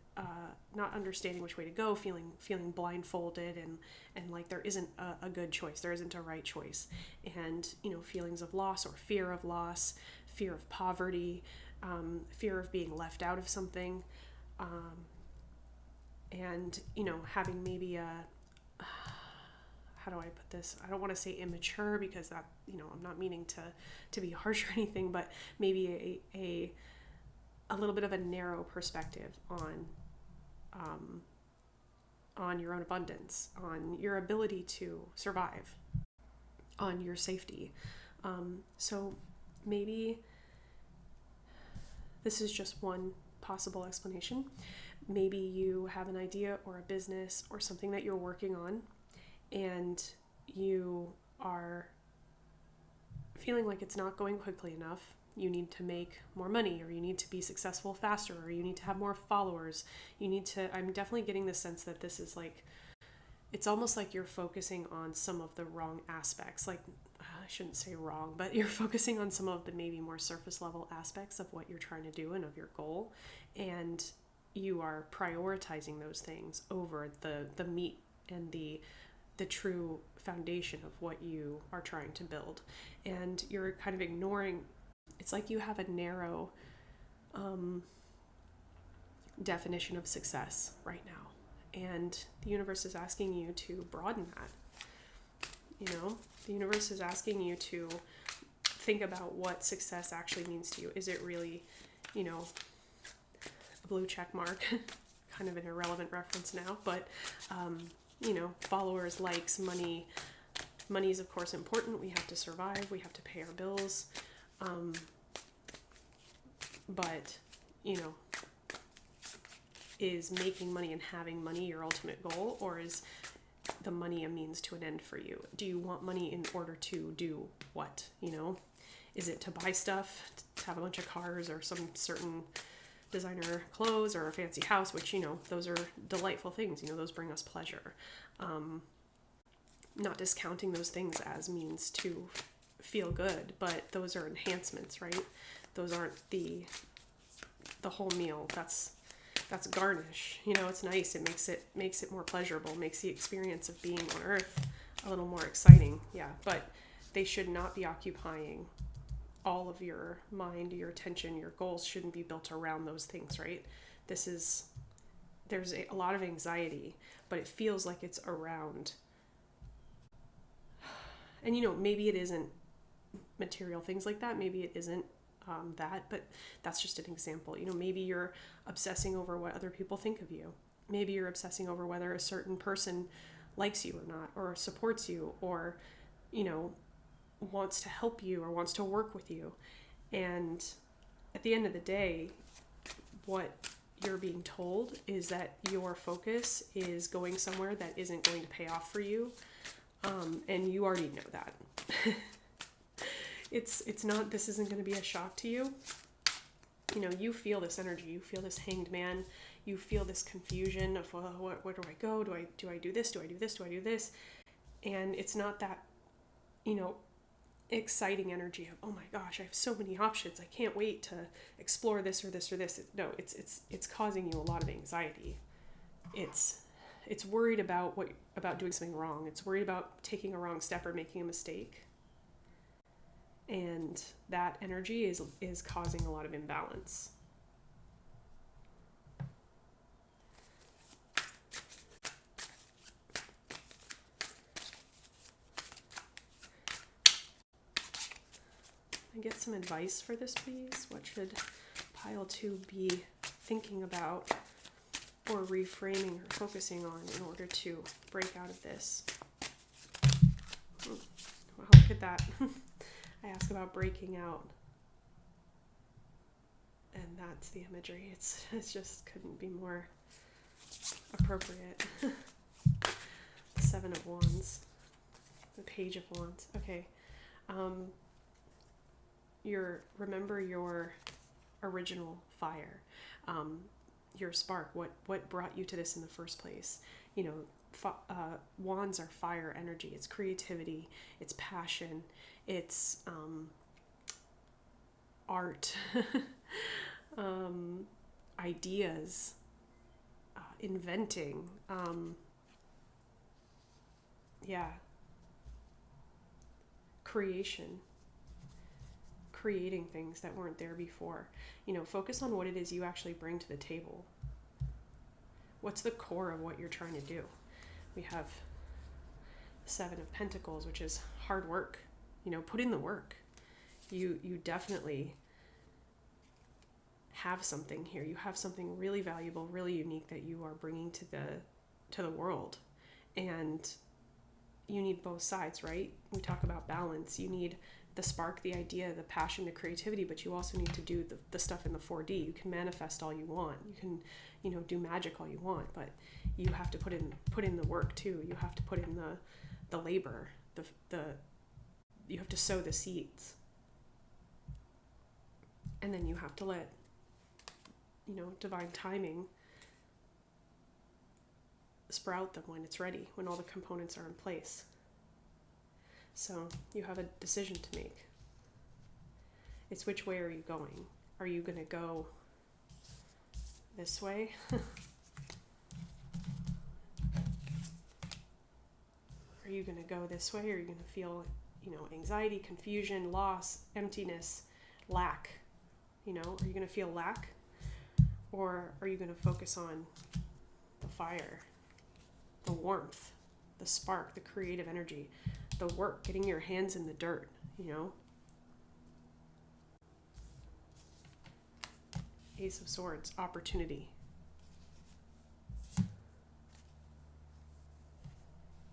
not understanding which way to go, feeling blindfolded, and like there isn't a good choice, there isn't a right choice, and feelings of loss or fear of loss, fear of poverty, fear of being left out of something, and, having maybe how do I put this? I don't want to say immature, because that, I'm not meaning to be harsh or anything, but maybe a little bit of a narrow perspective on your own abundance, on your ability to survive, on your safety. So maybe this is just one possible explanation. Maybe you have an idea or a business or something that you're working on, and you are feeling like it's not going quickly enough. You need to make more money, or you need to be successful faster, or you need to have more followers. I'm definitely getting the sense that this is like, it's almost like you're focusing on some of the wrong aspects. Like, I shouldn't say wrong, but you're focusing on some of the maybe more surface level aspects of what you're trying to do and of your goal. And you are prioritizing those things over the meat and the true foundation of what you are trying to build. And you're kind of ignoring, it's like you have a narrow definition of success right now. And the universe is asking you to broaden that. The universe is asking you to think about what success actually means to you. Is it really, a blue check mark? Kind of an irrelevant reference now, but, followers, likes, money. Money is, of course, important. We have to survive. We have to pay our bills. But, is making money and having money your ultimate goal, or is the money a means to an end for you? Do you want money in order to do what? Is it to buy stuff, to have a bunch of cars, or some certain designer clothes, or a fancy house, which, those are delightful things. Those bring us pleasure. Not discounting those things as means to feel good, but those are enhancements, right? Those aren't the whole meal. That's garnish. It's nice. It makes it more pleasurable, makes the experience of being on Earth a little more exciting. Yeah, but they should not be occupying all of your mind, your attention. Your goals shouldn't be built around those things, right? There's a lot of anxiety, but it feels like it's around. And maybe it isn't material things like that. Maybe it isn't that, but that's just an example. Maybe you're obsessing over what other people think of you. Maybe you're obsessing over whether a certain person likes you or not, or supports you, or, wants to help you, or wants to work with you. And at the end of the day, what you're being told is that your focus is going somewhere that isn't going to pay off for you. And you already know that. It's not, this isn't going to be a shock to you. You feel this energy, you feel this hanged man, you feel this confusion of, well, where do I go? Do I do this? Do I do this? Do I do this? And it's not that, exciting energy of, oh my gosh, I have so many options. I can't wait to explore this or this or this. No, it's causing you a lot of anxiety. It's worried about doing something wrong. It's worried about taking a wrong step or making a mistake. And that energy is causing a lot of imbalance. Can I get some advice for this, please? What should pile 2 be thinking about, or reframing, or focusing on in order to break out of this? Well, look at that. I ask about breaking out, and that's the imagery. It just couldn't be more appropriate. The 7 of Wands, the Page of Wands. Okay. Remember your original fire, your spark. What brought you to this in the first place? Wands are fire energy. It's creativity. It's passion. It's art, ideas, inventing. Creation. Creating things that weren't there before. Focus on what it is you actually bring to the table. What's the core of what you're trying to do? We have the Seven of Pentacles, which is hard work. Put in the work. You definitely have something here. You have something really valuable, really unique that you are bringing to the world. And you need both sides, right? We talk about balance. You need the spark, the idea, the passion, the creativity, but you also need to do the stuff in the 4D. You can manifest all you want. You can, do magic all you want, but you have to put in the work too. You have to put in the labor, you have to sow the seeds. And then you have to let, divine timing sprout them when it's ready, when all the components are in place. So you have a decision to make. It's which way are you going? Are you going to go this way? Are you going to go this way? Or are you going to feel, anxiety, confusion, loss, emptiness, lack? Are you going to feel lack? Or are you going to focus on the fire, the warmth, the spark, the creative energy, the work, getting your hands in the dirt, Ace of Swords, opportunity.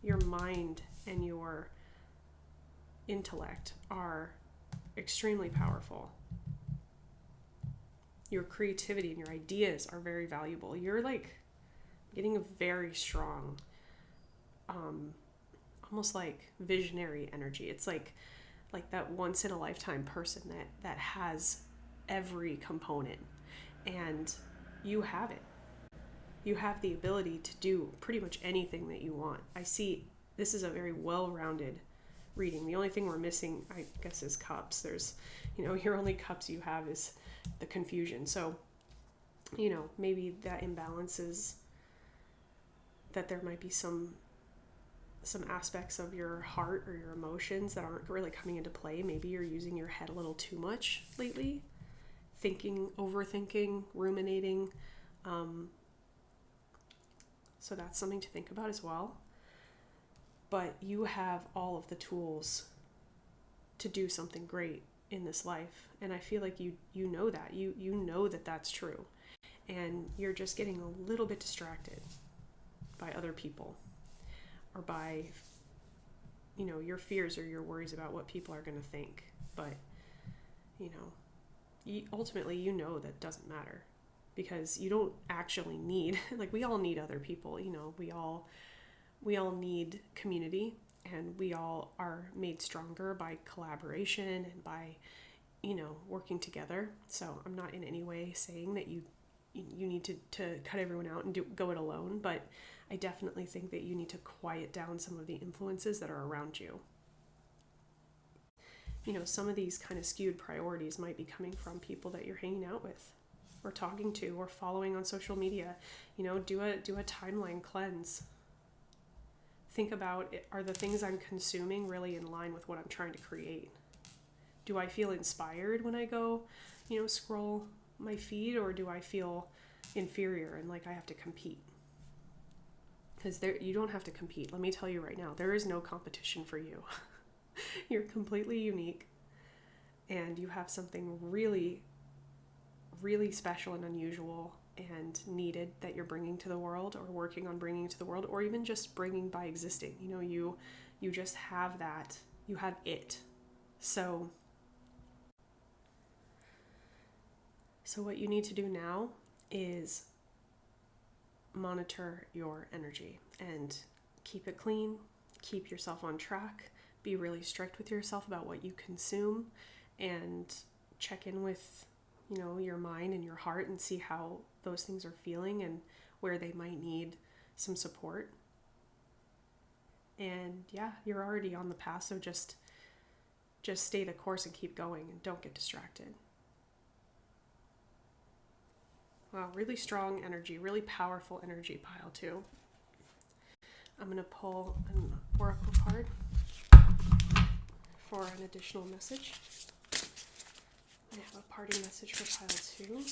Your mind and your intellect are extremely powerful. Your creativity and your ideas are very valuable. You're getting a very strong, almost like visionary energy. It's like that once in a lifetime person that has every component, and you have it. You have the ability to do pretty much anything that you want. I see this is a very well-rounded reading. The only thing we're missing, I guess, is cups. There's, your only cups you have is the confusion. So, maybe that imbalances, that there might be some aspects of your heart or your emotions that aren't really coming into play. Maybe you're using your head a little too much lately, thinking, overthinking, ruminating. So that's something to think about as well. But you have all of the tools to do something great in this life. And I feel like you know that. You know that that's true. And you're just getting a little bit distracted by other people, or by, your fears or your worries about what people are going to think. But, ultimately, that doesn't matter, because you don't actually need, we all need other people, we all need community, and we all are made stronger by collaboration and by, working together. So I'm not in any way saying that you need to cut everyone out and go it alone, but I definitely think that you need to quiet down some of the influences that are around you. Some of these kind of skewed priorities might be coming from people that you're hanging out with, or talking to, or following on social media. Do a timeline cleanse. Think about, are the things I'm consuming really in line with what I'm trying to create? Do I feel inspired when I go, scroll my feed, or do I feel inferior and like I have to compete? Because you don't have to compete. Let me tell you right now, there is no competition for you. You're completely unique, and you have something really, really special and unusual and needed that you're bringing to the world, or working on bringing to the world, or even just bringing by existing. You just have that. You have it. So what you need to do now is monitor your energy and keep it clean, keep yourself on track, be really strict with yourself about what you consume, and check in with, your mind and your heart, and see how those things are feeling and where they might need some support. And yeah, you're already on the path, so just stay the course and keep going, and don't get distracted. Wow, really strong energy, really powerful energy pile too. I'm going to pull an oracle card for an additional message. I have a party message for pile 2.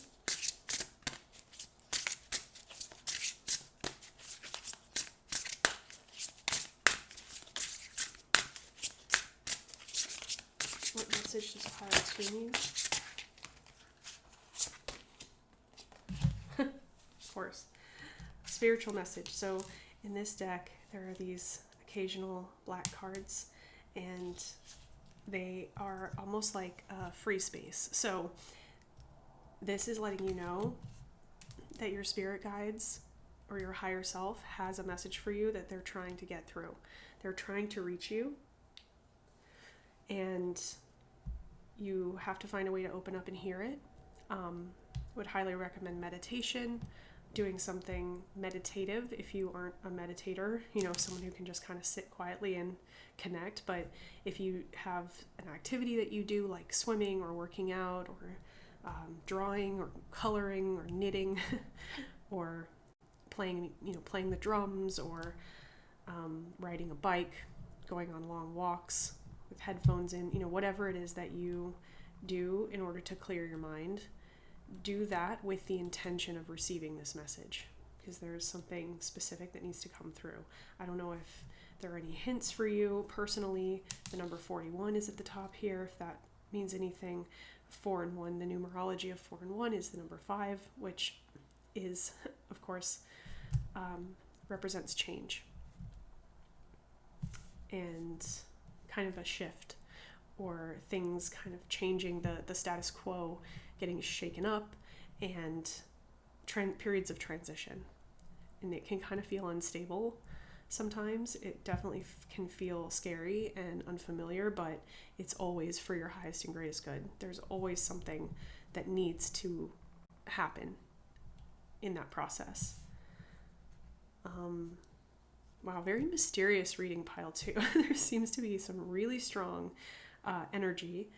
message this card to me. Of course. Spiritual message. So in this deck, there are these occasional black cards, and they are almost like a free space. So this is letting you know that your spirit guides or your higher self has a message for you that they're trying to get through. They're trying to reach you, and you have to find a way to open up and hear it. Would highly recommend meditation, doing something meditative if you aren't a meditator, someone who can just kind of sit quietly and connect. But if you have an activity that you do, like swimming or working out or drawing or coloring or knitting or playing the drums or riding a bike, going on long walks with headphones in, whatever it is that you do in order to clear your mind, do that with the intention of receiving this message, because there's something specific that needs to come through. I don't know if there are any hints for you personally. The number 41 is at the top here, if that means anything. 4 and 1, the numerology of 4 and 1 is the number 5, which is, of course, represents change and kind of a shift, or things kind of changing, the status quo getting shaken up, and periods of transition. And it can kind of feel unstable sometimes. It definitely can feel scary and unfamiliar, but it's always for your highest and greatest good. There's always something that needs to happen in that process. Wow, very mysterious reading pile too. There seems to be some really strong energy,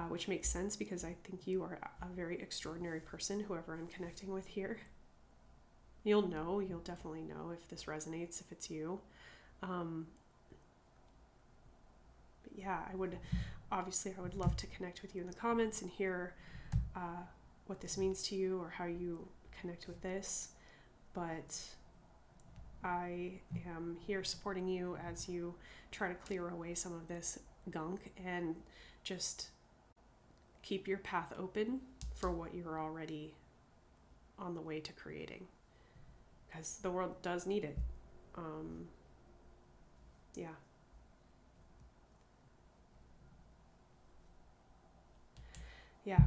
which makes sense because I think you are a very extraordinary person, whoever I'm connecting with here. You'll definitely know if this resonates, if it's you. But yeah, I would love to connect with you in the comments and hear what this means to you or how you connect with this. But I am here supporting you as you try to clear away some of this gunk and just keep your path open for what you're already on the way to creating, because the world does need it. Yeah.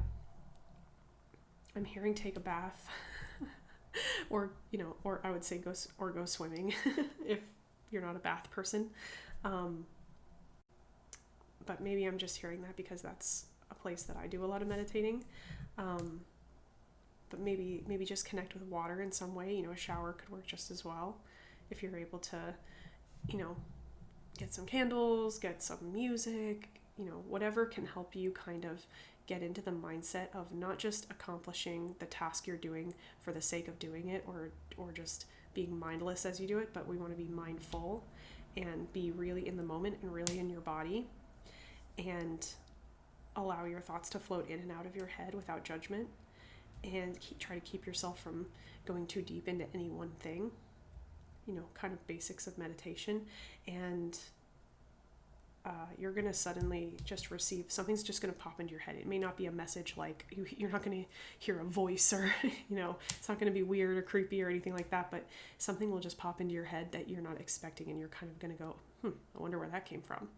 I'm hearing take a bath or I would say go swimming if you're not a bath person. But maybe I'm just hearing that because that's a place that I do a lot of meditating. But maybe just connect with water in some way. A shower could work just as well. If you're able to, get some candles, get some music, whatever can help you kind of get into the mindset of not just accomplishing the task you're doing for the sake of doing it, or just being mindless as you do it, but we want to be mindful and be really in the moment and really in your body, and allow your thoughts to float in and out of your head without judgment, and try to keep yourself from going too deep into any one thing, kind of basics of meditation. And you're going to suddenly just receive, something's just going to pop into your head. It may not be a message like you're not going to hear a voice or, it's not going to be weird or creepy or anything like that, but something will just pop into your head that you're not expecting, and you're kind of going to go, I wonder where that came from.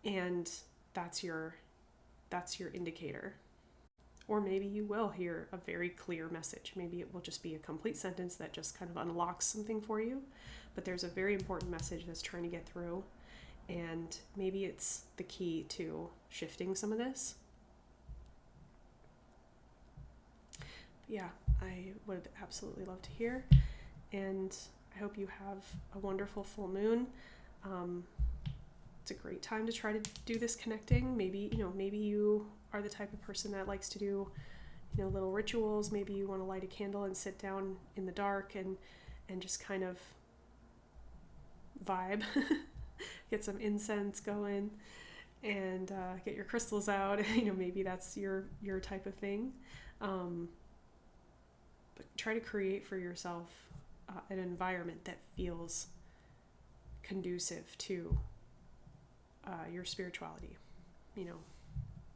And that's your indicator. Or maybe you will hear a very clear message. Maybe it will just be a complete sentence that just kind of unlocks something for you. But there's a very important message that's trying to get through. And maybe it's the key to shifting some of this. But yeah, I would absolutely love to hear. And I hope you have a wonderful full moon. It's a great time to try to do this connecting. Maybe you are the type of person that likes to do, little rituals. Maybe you want to light a candle and sit down in the dark and just kind of vibe, get some incense going, and get your crystals out. Maybe that's your type of thing. But try to create for yourself an environment that feels conducive to your spirituality,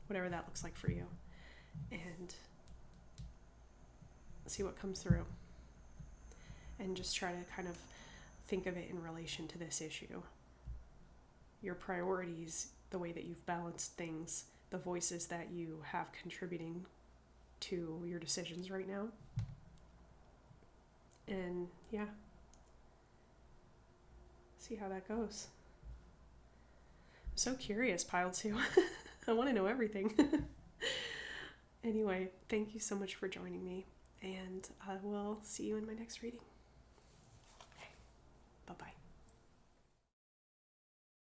whatever that looks like for you, and see what comes through. And just try to kind of think of it in relation to this issue. Your priorities, the way that you've balanced things, the voices that you have contributing to your decisions right now. And yeah, see how that goes. I'm so curious, Pile 2. I want to know everything. Anyway, thank you so much for joining me, and I will see you in my next reading. Okay, bye-bye.